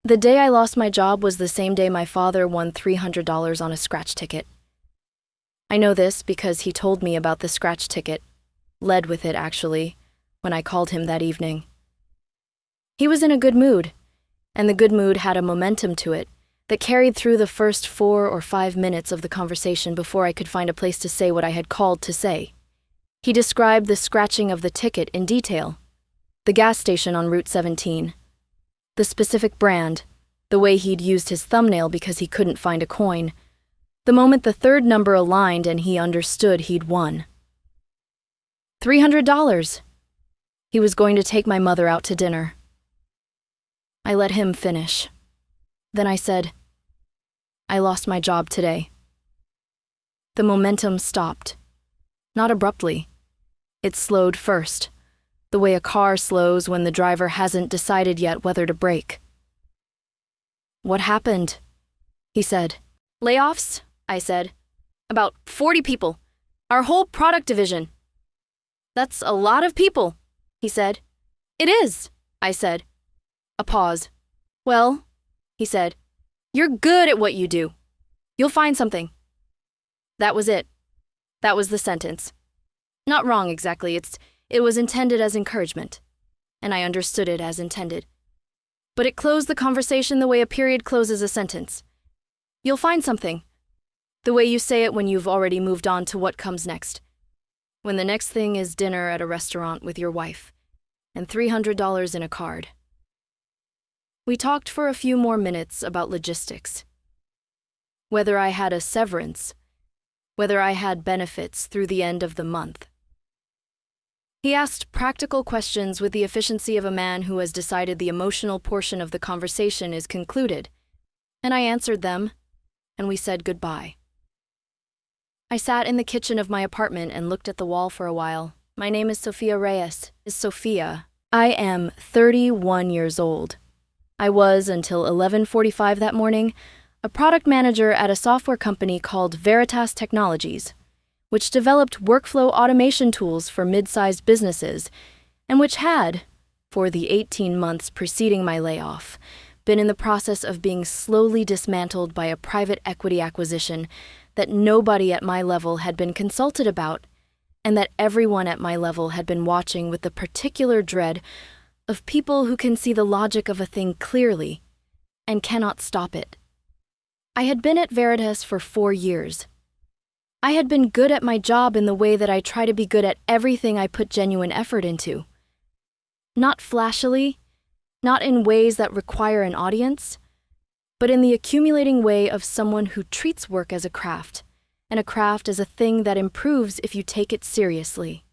The day I lost my job was the same day my father won $300 on a scratch ticket. I know this because he told me about the scratch ticket, led with it actually, when I called him that evening. He was in a good mood, and the good mood had a momentum to it that carried through the first 4 or 5 minutes of the conversation before I could find a place to say what I had called to say. He described the scratching of the ticket in detail, the gas station on Route 17, the specific brand, the way he'd used his thumbnail because he couldn't find a coin, the moment the third number aligned and he understood he'd won. $300. He was going to take my mother out to dinner. I let him finish. Then I said, I lost my job today. The momentum stopped. Not abruptly. It slowed first, the way a car slows when the driver hasn't decided yet whether to brake. What happened? He said. Layoffs, I said. About 40 people. Our whole product division. That's a lot of people, he said. It is, I said. A pause. Well, he said, you're good at what you do. You'll find something. That was it. That was the sentence. Not wrong exactly, it was intended as encouragement, and I understood it as intended. But it closed the conversation the way a period closes a sentence. You'll find something. The way you say it when you've already moved on to what comes next. When the next thing is dinner at a restaurant with your wife, and $300 in a card. We talked for a few more minutes about logistics. Whether I had a severance, whether I had benefits through the end of the month. He asked practical questions with the efficiency of a man who has decided the emotional portion of the conversation is concluded, and I answered them, and we said goodbye. I sat in the kitchen of my apartment and looked at the wall for a while. My name is Sofia Reyes. I am 31 years old. I was, until 11:45 that morning, a product manager at a software company called Veritas Technologies, which developed workflow automation tools for mid-sized businesses, and which had, for the 18 months preceding my layoff, been in the process of being slowly dismantled by a private equity acquisition that nobody at my level had been consulted about, and that everyone at my level had been watching with the particular dread of people who can see the logic of a thing clearly and cannot stop it. I had been at Veritas for 4 years. I had been good at my job in the way that I try to be good at everything I put genuine effort into. Not flashily, not in ways that require an audience, but in the accumulating way of someone who treats work as a craft, and a craft as a thing that improves if you take it seriously.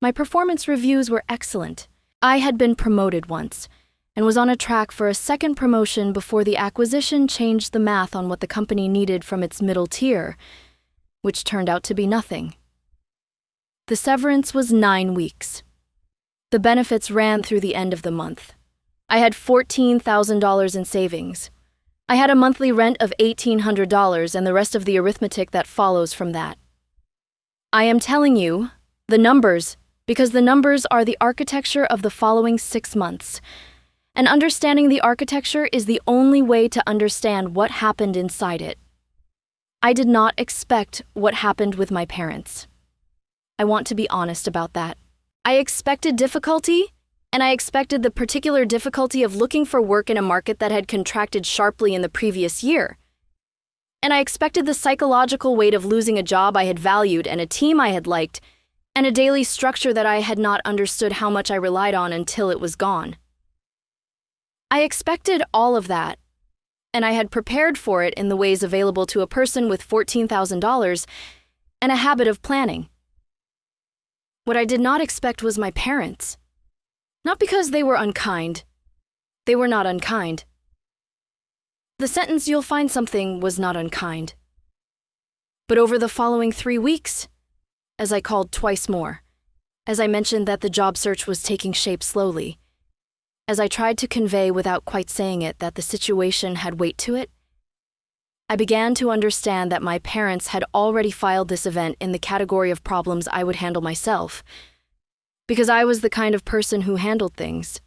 My performance reviews were excellent. I had been promoted once, and was on a track for a second promotion before the acquisition changed the math on what the company needed from its middle tier, which turned out to be nothing. The severance was 9 weeks. The benefits ran through the end of the month. I had $14,000 in savings. I had a monthly rent of $1,800 and the rest of the arithmetic that follows from that. I am telling you, the numbers, because the numbers are the architecture of the following 6 months. And understanding the architecture is the only way to understand what happened inside it. I did not expect what happened with my parents. I want to be honest about that. I expected difficulty, and I expected the particular difficulty of looking for work in a market that had contracted sharply in the previous year. And I expected the psychological weight of losing a job I had valued and a team I had liked, and a daily structure that I had not understood how much I relied on until it was gone. I expected all of that, and I had prepared for it in the ways available to a person with $14,000 and a habit of planning. What I did not expect was my parents. Not because they were unkind. They were not unkind. The sentence "you'll find something" was not unkind. But over the following 3 weeks, as I called twice more, as I mentioned that the job search was taking shape slowly, as I tried to convey without quite saying it that the situation had weight to it, I began to understand that my parents had already filed this event in the category of problems I would handle myself, because I was the kind of person who handled things,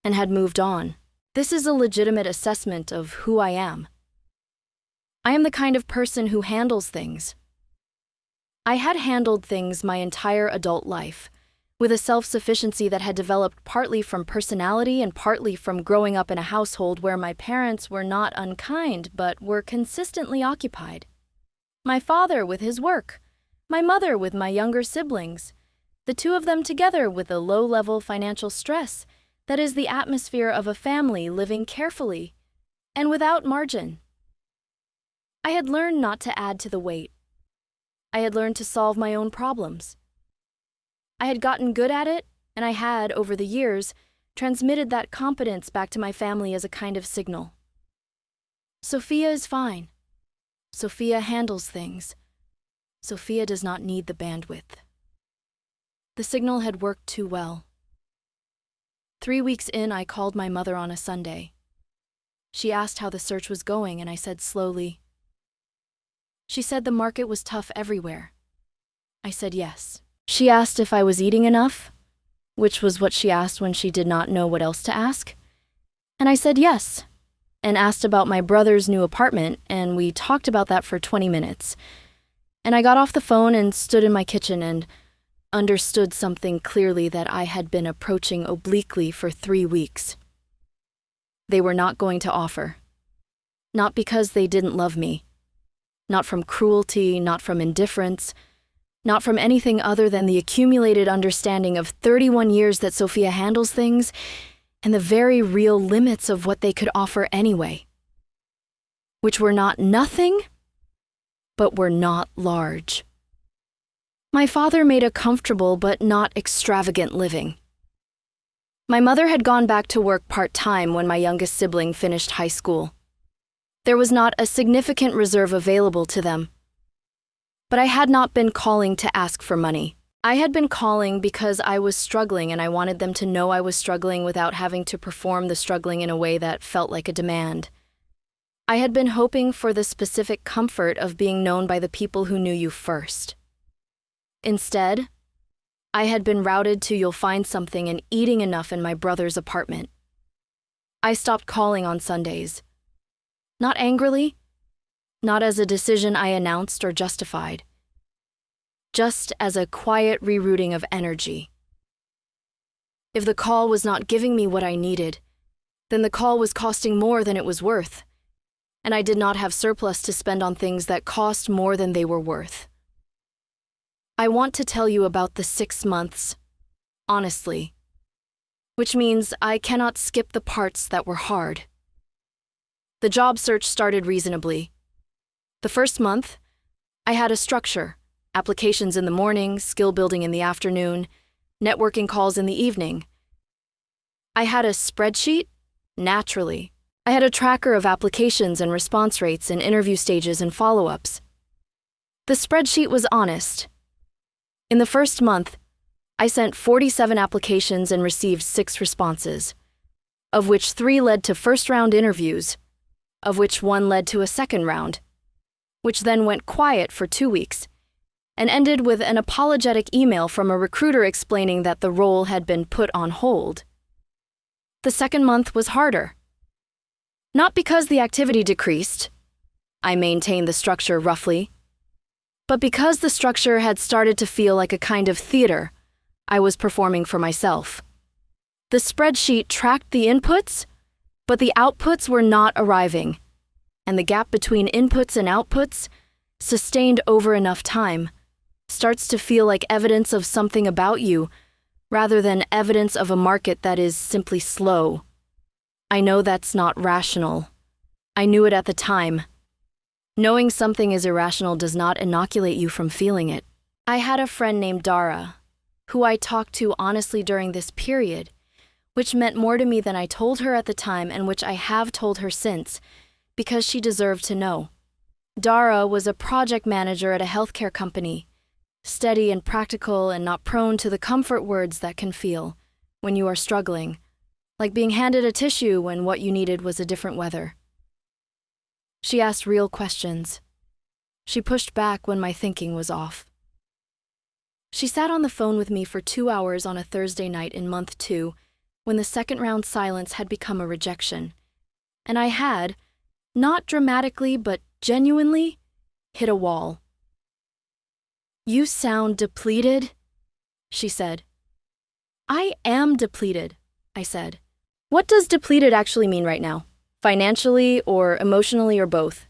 and had moved on. This is a legitimate assessment of who I am. I am the kind of person who handles things. I had handled things my entire adult life, with a self-sufficiency that had developed partly from personality and partly from growing up in a household where my parents were not unkind but were consistently occupied. My father with his work, my mother with my younger siblings, the two of them together with a low-level financial stress that is the atmosphere of a family living carefully and without margin. I had learned not to add to the weight. I had learned to solve my own problems. I had gotten good at it, and I had, over the years, transmitted that competence back to my family as a kind of signal. Sophia is fine. Sophia handles things. Sophia does not need the bandwidth. The signal had worked too well. 3 weeks in, I called my mother on a Sunday. She asked how the search was going, and I said slowly. She said the market was tough everywhere. I said yes. She asked if I was eating enough, which was what she asked when she did not know what else to ask. And I said yes, and asked about my brother's new apartment, and we talked about that for 20 minutes. And I got off the phone and stood in my kitchen and understood something clearly that I had been approaching obliquely for 3 weeks. They were not going to offer. Not because they didn't love me. Not from cruelty, not from indifference, not from anything other than the accumulated understanding of 31 years that Sophia handles things and the very real limits of what they could offer anyway. Which were not nothing, but were not large. My father made a comfortable but not extravagant living. My mother had gone back to work part-time when my youngest sibling finished high school. There was not a significant reserve available to them. But I had not been calling to ask for money. I had been calling because I was struggling and I wanted them to know I was struggling without having to perform the struggling in a way that felt like a demand. I had been hoping for the specific comfort of being known by the people who knew you first. Instead, I had been routed to you'll find something and eating enough in my brother's apartment. I stopped calling on Sundays. Not angrily, not as a decision I announced or justified, just as a quiet rerouting of energy. If the call was not giving me what I needed, then the call was costing more than it was worth, and I did not have surplus to spend on things that cost more than they were worth. I want to tell you about the 6 months, honestly, which means I cannot skip the parts that were hard. The job search started reasonably. The first month, I had a structure, applications in the morning, skill building in the afternoon, networking calls in the evening. I had a spreadsheet, naturally. I had a tracker of applications and response rates and interview stages and follow-ups. The spreadsheet was honest. In the first month, I sent 47 applications and received 6 responses, of which 3 led to first-round interviews, of which 1 led to a second round, which then went quiet for 2 weeks, and ended with an apologetic email from a recruiter explaining that the role had been put on hold. The second month was harder. Not because the activity decreased, I maintained the structure roughly, but because the structure had started to feel like a kind of theater I was performing for myself. The spreadsheet tracked the inputs, but the outputs were not arriving, and the gap between inputs and outputs, sustained over enough time, starts to feel like evidence of something about you, rather than evidence of a market that is simply slow. I know that's not rational. I knew it at the time. Knowing something is irrational does not inoculate you from feeling it. I had a friend named Dara, who I talked to honestly during this period, which meant more to me than I told her at the time and which I have told her since, because she deserved to know. Dara was a project manager at a healthcare company, steady and practical and not prone to the comfort words that can feel when you are struggling, like being handed a tissue when what you needed was a different weather. She asked real questions. She pushed back when my thinking was off. She sat on the phone with me for 2 hours on a Thursday night in month 2 when the second round silence had become a rejection, and I had, not dramatically but genuinely, hit a wall. "You sound depleted," she said. "I am depleted," I said. "What does depleted actually mean right now? Financially or emotionally or both?"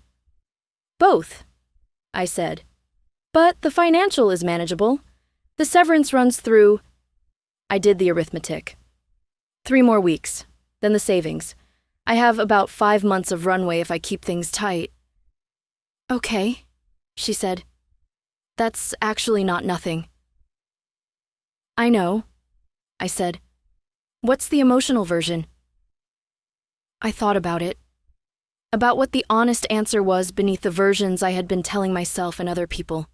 "Both," I said. "But the financial is manageable. The severance runs through—" I did the arithmetic. 3 more weeks, then the savings. I have about 5 months of runway if I keep things tight. "Okay," she said. "That's actually not nothing." "I know," I said. "What's the emotional version?" I thought about it. About what the honest answer was beneath the versions I had been telling myself and other people.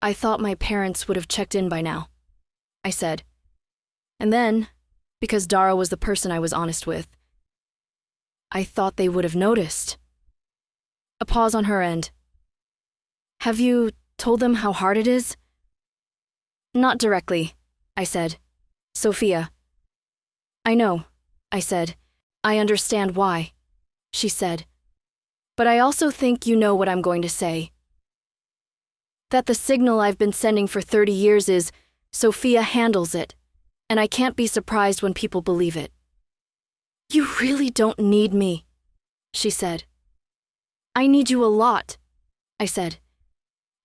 "I thought my parents would have checked in by now," I said. And then, because Dara was the person I was honest with, I thought they would have noticed. A pause on her end. "Have you told them how hard it is?" "Not directly," I said. "Sophia." "I know," I said. "I understand why," she said. "But I also think you know what I'm going to say. That the signal I've been sending for 30 years is, Sophia handles it, and I can't be surprised when people believe it." "You really don't need me," she said. "I need you a lot," I said.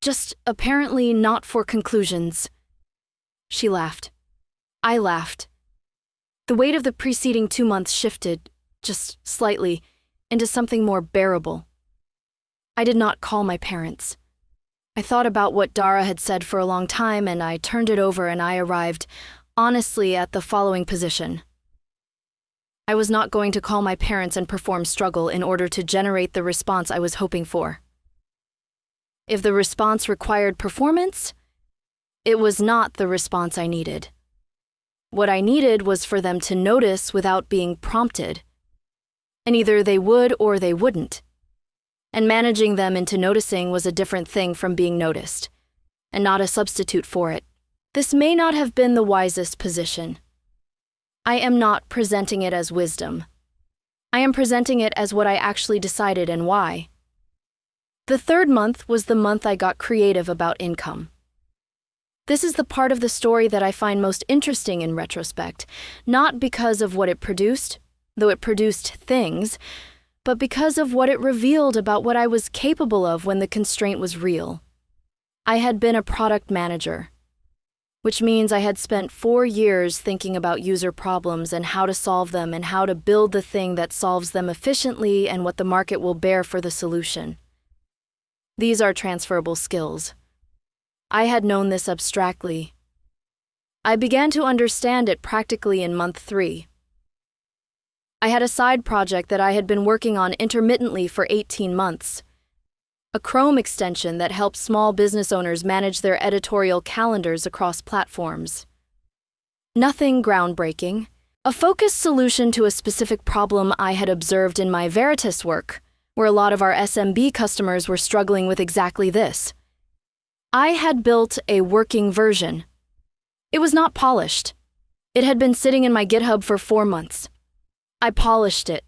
"Just apparently not for conclusions." She laughed. I laughed. The weight of the preceding 2 months shifted, just slightly, into something more bearable. I did not call my parents. I thought about what Dara had said for a long time, and I turned it over and I arrived, honestly, at the following position. I was not going to call my parents and perform struggle in order to generate the response I was hoping for. If the response required performance, it was not the response I needed. What I needed was for them to notice without being prompted. And either they would or they wouldn't. And managing them into noticing was a different thing from being noticed, and not a substitute for it. This may not have been the wisest position. I am not presenting it as wisdom. I am presenting it as what I actually decided and why. The 3rd month was the month I got creative about income. This is the part of the story that I find most interesting in retrospect, not because of what it produced, though it produced things, but because of what it revealed about what I was capable of when the constraint was real. I had been a product manager, which means I had spent 4 years thinking about user problems and how to solve them and how to build the thing that solves them efficiently and what the market will bear for the solution. These are transferable skills. I had known this abstractly. I began to understand it practically in month 3. I had a side project that I had been working on intermittently for 18 months. A Chrome extension that helps small business owners manage their editorial calendars across platforms. Nothing groundbreaking. A focused solution to a specific problem I had observed in my Veritas work, where a lot of our SMB customers were struggling with exactly this. I had built a working version. It was not polished. It had been sitting in my GitHub for 4 months. I polished it.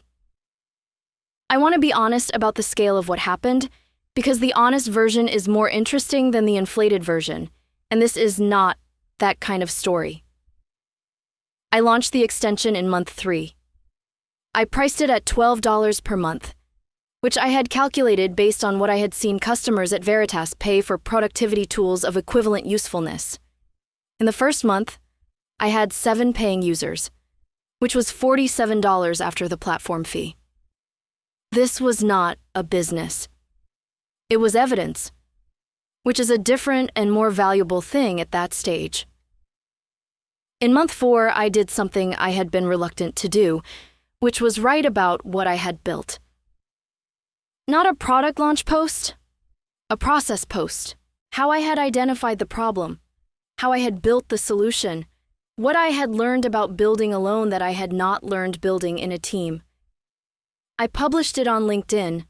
I want to be honest about the scale of what happened, because the honest version is more interesting than the inflated version, and this is not that kind of story. I launched the extension in month 3. I priced it at $12 per month, which I had calculated based on what I had seen customers at Veritas pay for productivity tools of equivalent usefulness. In the first month, I had 7 paying users, which was $47 after the platform fee. This was not a business. It was evidence, which is a different and more valuable thing at that stage. In month 4, I did something I had been reluctant to do, which was write about what I had built. Not a product launch post, a process post. How I had identified the problem, how I had built the solution, what I had learned about building alone that I had not learned building in a team. I published it on LinkedIn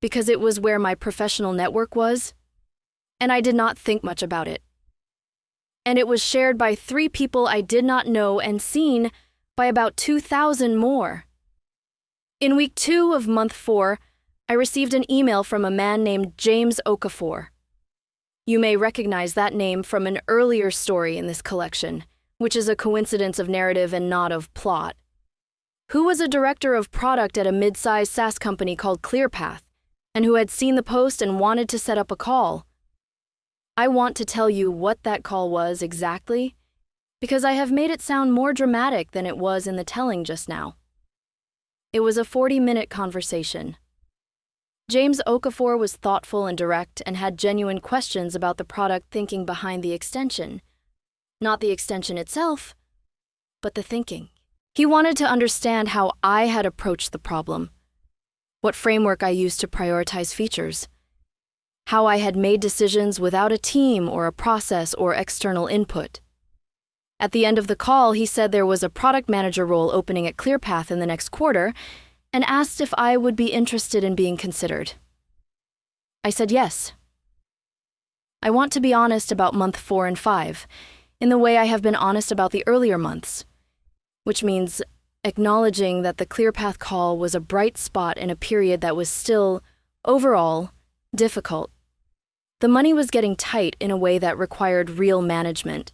because it was where my professional network was, and I did not think much about it. and it was shared by 3 people I did not know and seen by about 2,000 more. In week 2 of month 4, I received an email from a man named James Okafor. You may recognize that name from an earlier story in this collection, which is a coincidence of narrative and not of plot, who was a director of product at a mid-sized SaaS company called ClearPath, and who had seen the post and wanted to set up a call. I want to tell you what that call was exactly, because I have made it sound more dramatic than it was in the telling just now. It was a 40-minute conversation. James Okafor was thoughtful and direct and had genuine questions about the product thinking behind the extension. Not the extension itself, but the thinking. He wanted to understand how I had approached the problem, what framework I used to prioritize features, how I had made decisions without a team or a process or external input. At the end of the call, he said there was a product manager role opening at ClearPath in the next quarter and asked if I would be interested in being considered. I said yes. I want to be honest about month 4 and 5, in the way I have been honest about the earlier months, which means acknowledging that the ClearPath call was a bright spot in a period that was still, overall, difficult. The money was getting tight in a way that required real management.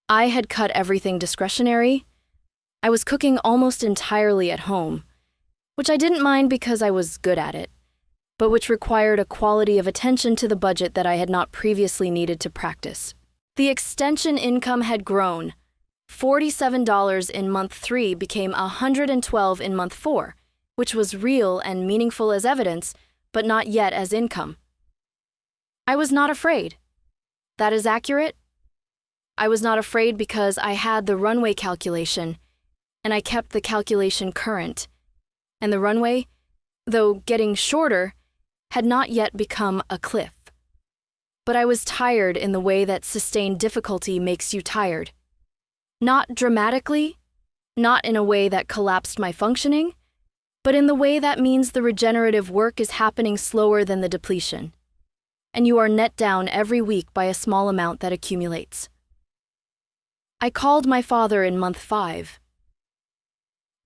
I had cut everything discretionary. I was cooking almost entirely at home, which I didn't mind because I was good at it, but which required a quality of attention to the budget that I had not previously needed to practice. The extension income had grown. $47 in month 3 became $112 in month 4, which was real and meaningful as evidence, but not yet as income. I was not afraid. That is accurate. I was not afraid because I had the runway calculation, and I kept the calculation current. And the runway, though getting shorter, had not yet become a cliff. But I was tired in the way that sustained difficulty makes you tired. Not dramatically, not in a way that collapsed my functioning, but in the way that means the regenerative work is happening slower than the depletion, and you are net down every week by a small amount that accumulates. I called my father in month 5.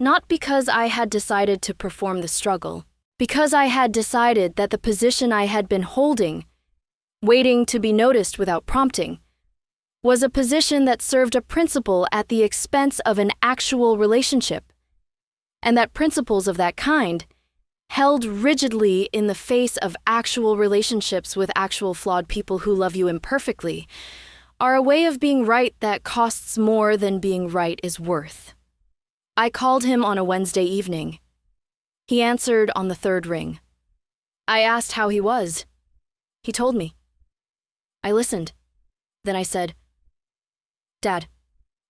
Not because I had decided to perform the struggle, because I had decided that the position I had been holding, waiting to be noticed without prompting, was a position that served a principle at the expense of an actual relationship, and that principles of that kind, held rigidly in the face of actual relationships with actual flawed people who love you imperfectly, are a way of being right that costs more than being right is worth. I called him on a Wednesday evening. He answered on the 3rd ring. I asked how he was. He told me. I listened. Then I said, Dad,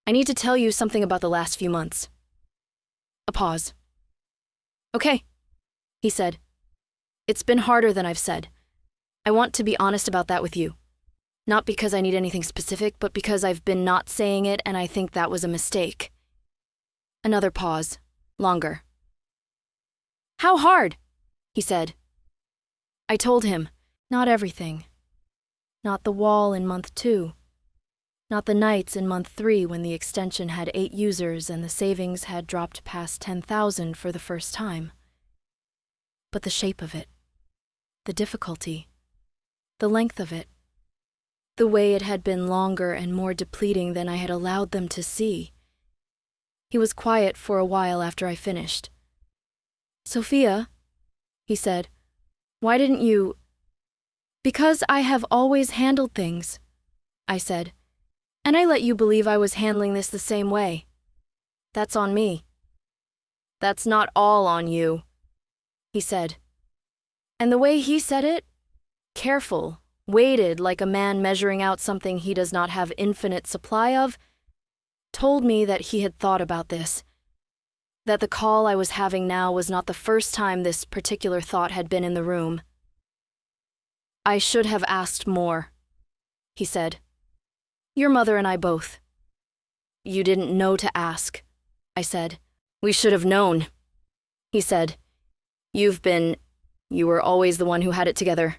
I need to tell you something about the last few months. A pause. Okay, he said. It's been harder than I've said. I want to be honest about that with you. Not because I need anything specific, but because I've been not saying it and I think that was a mistake. Another pause, longer. How hard? He said. I told him, not everything. Not the wall in month 2. Not the nights in month 3 when the extension had 8 users and the savings had dropped past 10,000 for the first time. But the shape of it, the difficulty, the length of it, the way it had been longer and more depleting than I had allowed them to see. He was quiet for a while after I finished. Sophia, he said, why didn't you... Because I have always handled things, I said. And I let you believe I was handling this the same way. That's on me. That's not all on you, he said. And the way he said it, careful, weighted like a man measuring out something he does not have infinite supply of, told me that he had thought about this, that the call I was having now was not the first time this particular thought had been in the room. I should have asked more, he said. Your mother and I both. You didn't know to ask, I said. We should have known, he said. You were always the one who had it together.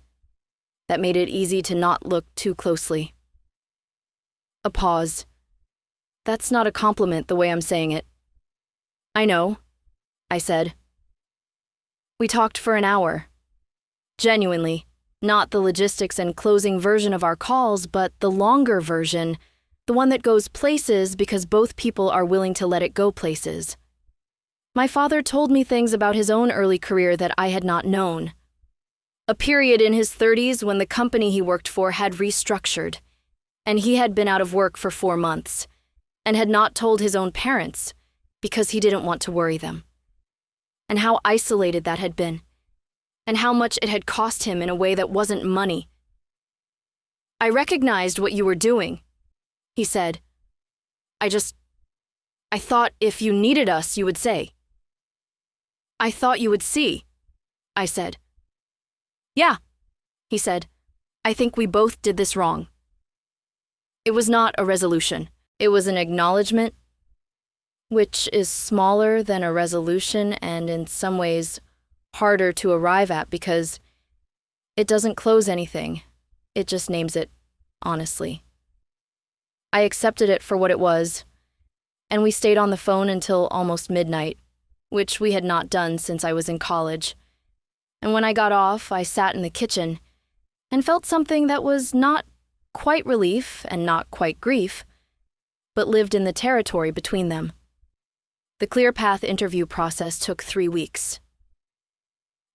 That made it easy to not look too closely. A pause. That's not a compliment the way I'm saying it. I know, I said. We talked for an hour. Genuinely, not the logistics and closing version of our calls, but the longer version, the one that goes places because both people are willing to let it go places. My father told me things about his own early career that I had not known. A period in his 30s when the company he worked for had restructured, and he had been out of work for 4 months, and had not told his own parents because he didn't want to worry them. And how isolated that had been, and how much it had cost him in a way that wasn't money. I recognized what you were doing, he said. I thought if you needed us, you would say. I thought you would see, I said. Yeah, he said. I think we both did this wrong. It was not a resolution. It was an acknowledgement, which is smaller than a resolution and in some ways harder to arrive at because it doesn't close anything. It just names it honestly. I accepted it for what it was, and we stayed on the phone until almost midnight, which we had not done since I was in college. And when I got off, I sat in the kitchen and felt something that was not quite relief and not quite grief, but lived in the territory between them. The ClearPath interview process took 3 weeks.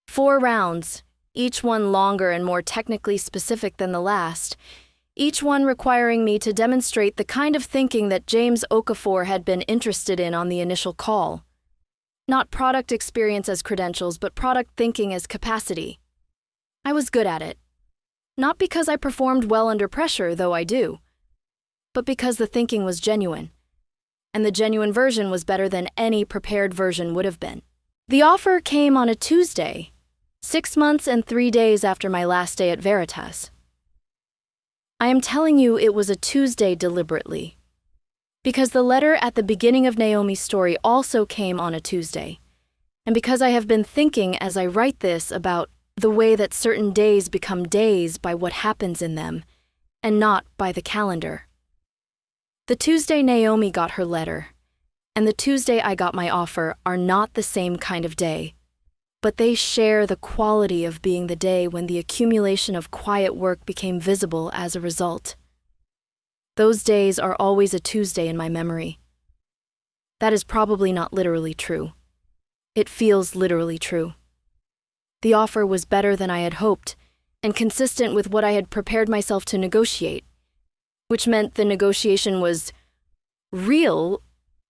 4 rounds, each one longer and more technically specific than the last, each one requiring me to demonstrate the kind of thinking that James Okafor had been interested in on the initial call. Not product experience as credentials, but product thinking as capacity. I was good at it. Not because I performed well under pressure, though I do, but because the thinking was genuine, and the genuine version was better than any prepared version would have been. The offer came on a Tuesday, 6 months and 3 days after my last day at Veritas. I am telling you it was a Tuesday deliberately, because the letter at the beginning of Naomi's story also came on a Tuesday, and because I have been thinking as I write this about the way that certain days become days by what happens in them, and not by the calendar. The Tuesday Naomi got her letter, and the Tuesday I got my offer are not the same kind of day, but they share the quality of being the day when the accumulation of quiet work became visible as a result. Those days are always a Tuesday in my memory. That is probably not literally true. It feels literally true. The offer was better than I had hoped, and consistent with what I had prepared myself to negotiate, which meant the negotiation was real,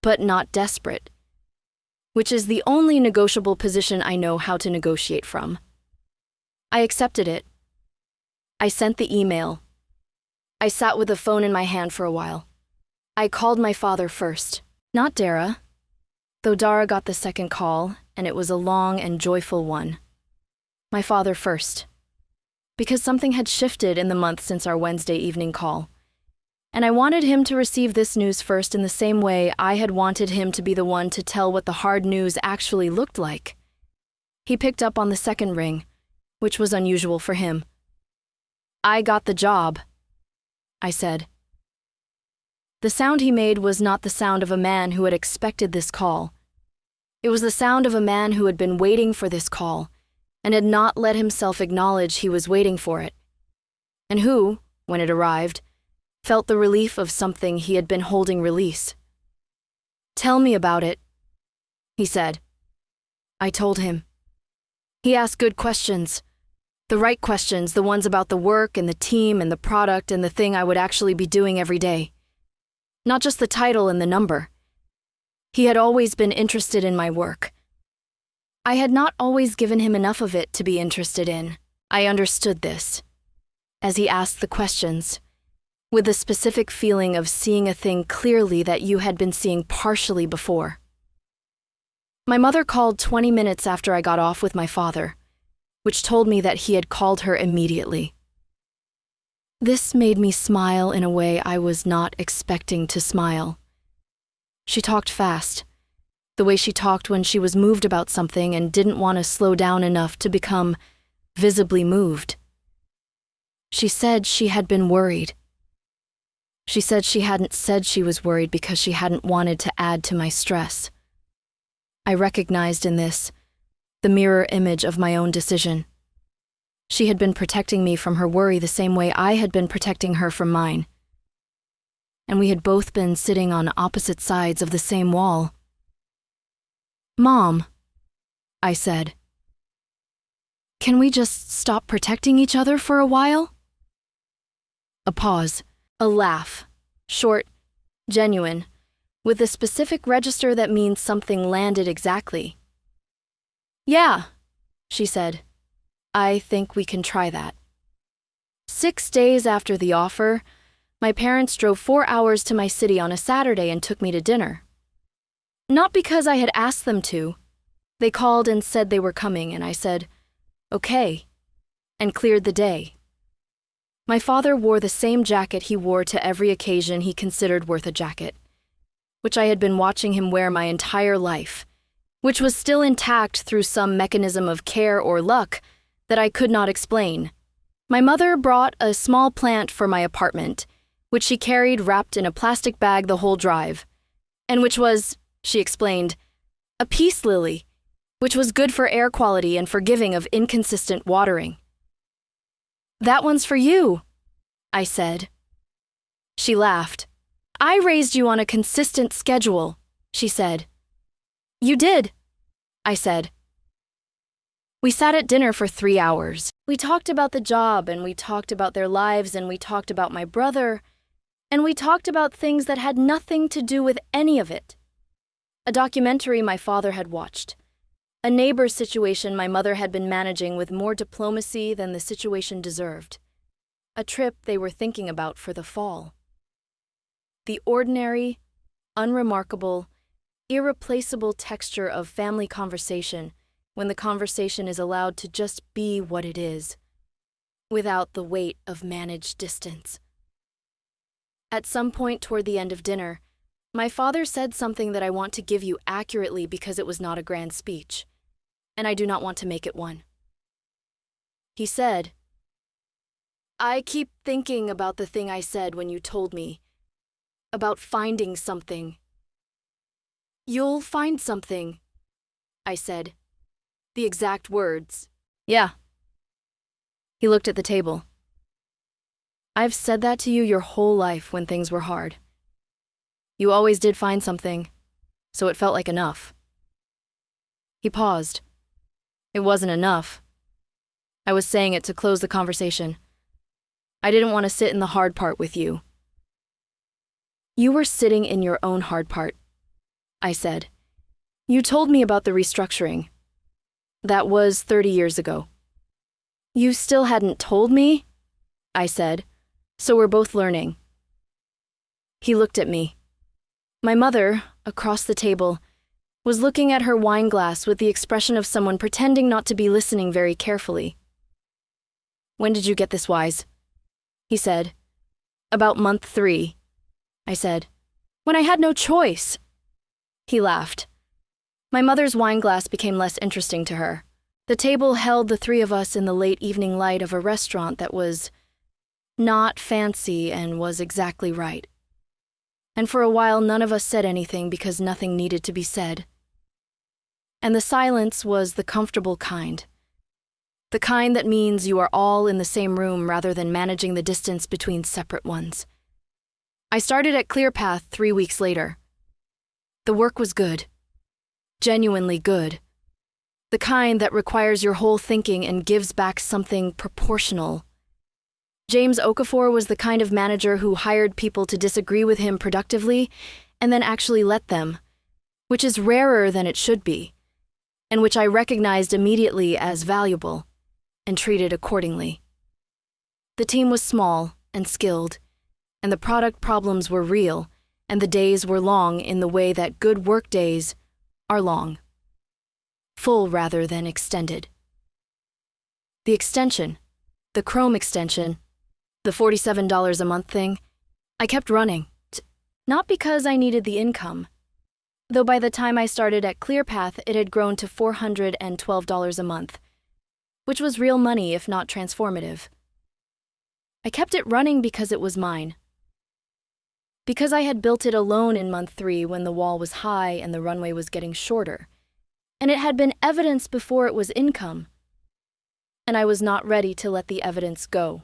but not desperate, which is the only negotiable position I know how to negotiate from. I accepted it. I sent the email. I sat with the phone in my hand for a while. I called my father first, not Dara, though Dara got the second call, and it was a long and joyful one. My father first, because something had shifted in the month since our Wednesday evening call, and I wanted him to receive this news first in the same way I had wanted him to be the one to tell what the hard news actually looked like. He picked up on the second ring, which was unusual for him. I got the job, I said. The sound he made was not the sound of a man who had expected this call. It was the sound of a man who had been waiting for this call, and had not let himself acknowledge he was waiting for it, and who, when it arrived, felt the relief of something he had been holding release. Tell me about it, he said. I told him. He asked good questions, the right questions, the ones about the work and the team and the product and the thing I would actually be doing every day. Not just the title and the number. He had always been interested in my work. I had not always given him enough of it to be interested in. I understood this, as he asked the questions, with the specific feeling of seeing a thing clearly that you had been seeing partially before. My mother called 20 minutes after I got off with my father, which told me that he had called her immediately. This made me smile in a way I was not expecting to smile. She talked fast, the way she talked when she was moved about something and didn't want to slow down enough to become visibly moved. She said she had been worried. She said she hadn't said she was worried because she hadn't wanted to add to my stress. I recognized in this the mirror image of my own decision. She had been protecting me from her worry the same way I had been protecting her from mine. And we had both been sitting on opposite sides of the same wall. "Mom," I said, "can we just stop protecting each other for a while?" A pause, a laugh, short, genuine, with a specific register that means something landed exactly. "Yeah," she said, "I think we can try that." 6 days after the offer, my parents drove 4 hours to my city on a Saturday and took me to dinner. Not because I had asked them to. They called and said they were coming, and I said, "Okay," and cleared the day. My father wore the same jacket he wore to every occasion he considered worth a jacket, which I had been watching him wear my entire life, which was still intact through some mechanism of care or luck that I could not explain. My mother brought a small plant for my apartment, which she carried wrapped in a plastic bag the whole drive, and which was, she explained, a peace lily, which was good for air quality and forgiving of inconsistent watering. "That one's for you," I said. She laughed. "I raised you on a consistent schedule," she said. "You did," I said. We sat at dinner for 3 hours. We talked about the job, and we talked about their lives, and we talked about my brother, and we talked about things that had nothing to do with any of it. A documentary my father had watched. A neighbor situation my mother had been managing with more diplomacy than the situation deserved. A trip they were thinking about for the fall. The ordinary, unremarkable, irreplaceable texture of family conversation when the conversation is allowed to just be what it is, without the weight of managed distance. At some point toward the end of dinner, my father said something that I want to give you accurately because it was not a grand speech, and I do not want to make it one. He said, "I keep thinking about the thing I said when you told me, about finding something." "You'll find something," I said. The exact words. "Yeah." He looked at the table. "I've said that to you your whole life when things were hard. You always did find something, so it felt like enough." He paused. It wasn't enough. I was saying it to close the conversation. I didn't want to sit in the hard part with you. "You were sitting in your own hard part," I said. "You told me about the restructuring. That was 30 years ago. You still hadn't told me," I said, "so we're both learning." He looked at me. My mother, across the table, was looking at her wine glass with the expression of someone pretending not to be listening very carefully. "When did you get this wise?" he said. "About month 3, I said. "When I had no choice." He laughed. My mother's wine glass became less interesting to her. The table held the 3 of us in the late evening light of a restaurant that was not fancy and was exactly right. And for a while none of us said anything because nothing needed to be said. And the silence was the comfortable kind. The kind that means you are all in the same room rather than managing the distance between separate ones. I started at ClearPath 3 weeks later. The work was good. Genuinely good. The kind that requires your whole thinking and gives back something proportional. James Okafor was the kind of manager who hired people to disagree with him productively and then actually let them, which is rarer than it should be, and which I recognized immediately as valuable and treated accordingly. The team was small and skilled, and the product problems were real, and the days were long in the way that good work days are long. Full rather than extended. The extension, the Chrome extension, the $47 a month thing, I kept running. Not because I needed the income, though by the time I started at ClearPath it had grown to $412 a month, which was real money if not transformative. I kept it running because it was mine. Because I had built it alone in month 3 when the wall was high and the runway was getting shorter, and it had been evidence before it was income, and I was not ready to let the evidence go.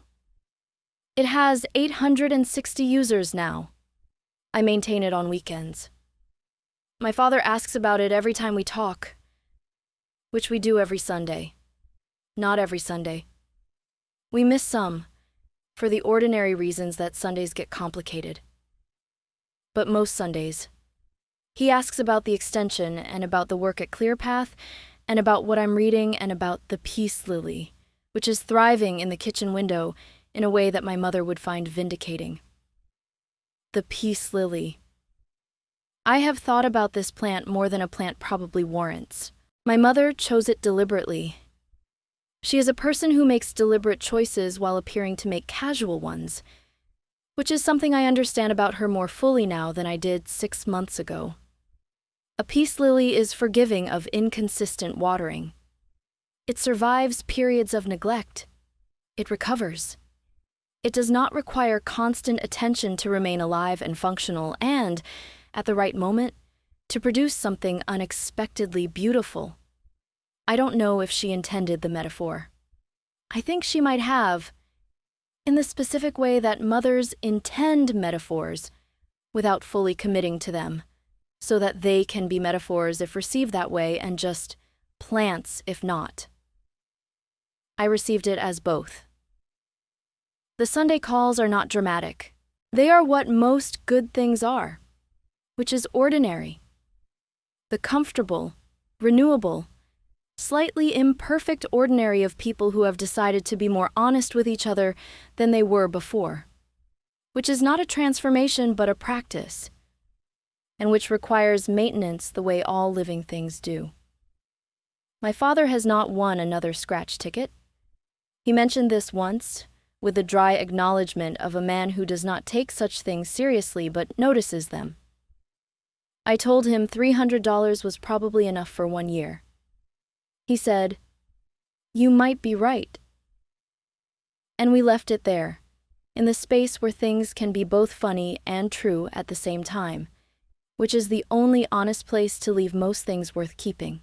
It has 860 users now. I maintain it on weekends. My father asks about it every time we talk, which we do every Sunday. Not every Sunday. We miss some, for the ordinary reasons that Sundays get complicated. But most Sundays. He asks about the extension and about the work at ClearPath and about what I'm reading and about the peace lily, which is thriving in the kitchen window in a way that my mother would find vindicating. The peace lily. I have thought about this plant more than a plant probably warrants. My mother chose it deliberately. She is a person who makes deliberate choices while appearing to make casual ones, which is something I understand about her more fully now than I did 6 months ago. A peace lily is forgiving of inconsistent watering. It survives periods of neglect. It recovers. It does not require constant attention to remain alive and functional and, at the right moment, to produce something unexpectedly beautiful. I don't know if she intended the metaphor. I think she might have, in the specific way that mothers intend metaphors without fully committing to them, so that they can be metaphors if received that way and just plants if not. I received it as both. The Sunday calls are not dramatic. They are what most good things are, which is ordinary. The comfortable, renewable, slightly imperfect ordinary of people who have decided to be more honest with each other than they were before, which is not a transformation but a practice, and which requires maintenance the way all living things do. My father has not won another scratch ticket. He mentioned this once, with the dry acknowledgement of a man who does not take such things seriously but notices them. I told him $300 was probably enough for 1 year. He said, "You might be right." And we left it there, in the space where things can be both funny and true at the same time, which is the only honest place to leave most things worth keeping.